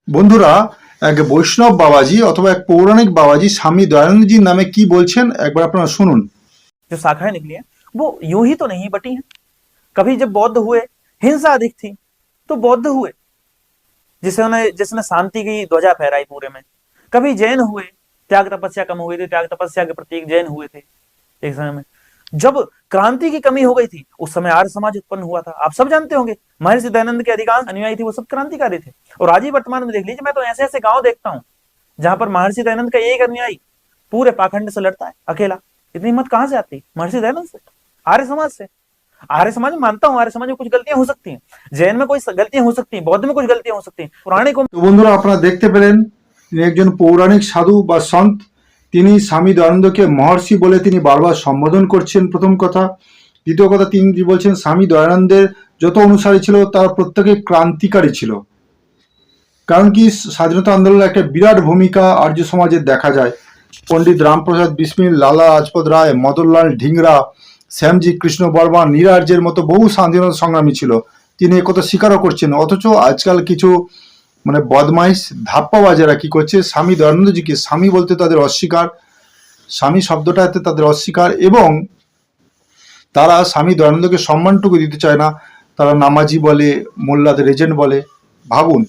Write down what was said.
বন্ধুরা, এক বৈষ্ণব বাবাজি অথবা এক পৌরাণিক বাবাজি স্বামী দয়ানন্দজির নামে কি বলছেন একবার আপনারা শুনুন। जो शाखाएं निकली हैं वो यूं ही तो नहीं बटी हैं। कभी जब बौद्ध हुए, हिंसा अधिक थी तो बौद्ध हुए, जिसने जिसने शांति की ध्वजा फहराई पूरे में। कभी जैन हुए, त्याग तपस्या कम हुई थी, त्याग तपस्या के प्रतीक जैन हुए थे एक समय में। जब क्रांति की कमी हो गई थी उस समय आर्य समाज उत्पन्न हुआ था। आप सब जानते होंगे महर्षि दयानंद के अधिकांश अनुयायी थे वो सब क्रांतिकारी थे। और आज ही वर्तमान में देख लीजिए, मैं तो ऐसे ऐसे गांव देखता हूं जहां पर महर्षि दयानंद का एक अनुयायी पूरे पाखंड से लड़ता है अकेला। इतनी हिम्मत कहां से आती? महर्षि दयानंद से, आर्य समाज से। आर्य समाज में मानता हूं, आर्य समाज में कुछ गलतियां हो सकती हैं, जैन में कोई गलतियां हो सकती हैं, बौद्ध में कुछ गलतियां हो सकती हैं, पुराने को। তো বন্ধুরা, আপনারা দেখতে পেলেন তিনি একজন পৌরাণিক সাধু বা সন্ত। তিনি স্বামী দয়ানন্দকে মহর্ষি বলে তিনি বারবার সম্বোধন করছেন, প্রথম কথা। দ্বিতীয় কথা, তিনি বলছেন স্বামী দয়ানন্দের যত অনুসারী ছিল তারা প্রত্যেকে ক্রান্তিকারী ছিল। কারণ কি, স্বাধীনতা আন্দোলনের একটা বিরাট ভূমিকা আর্য সমাজের দেখা যায়। পণ্ডিত রামপ্রসাদ বিসমিল, লালা লাজপত রায়, মদনলাল ধিংরা, শ্যামজি কৃষ্ণ বর্মা, নীরার্যের মতো বহু স্বাধীনতা সংগ্রামী ছিল। তিনি একথা স্বীকারও করছেন। অথচ আজকাল কিছু বদমাইশ ধাপ্পাবাজেরা কি করছে, স্বামী দয়ানন্দজিকে স্বামী বলতে তাদের অস্বীকার, স্বামী শব্দটাতে তাদের অস্বীকার, এবং তারা স্বামী দয়ানন্দকে সম্মানটুকু দিতে চায় না। তারা নামাজি বলে, মোল্লাদের এজেন্ট বলে। ভাবুন।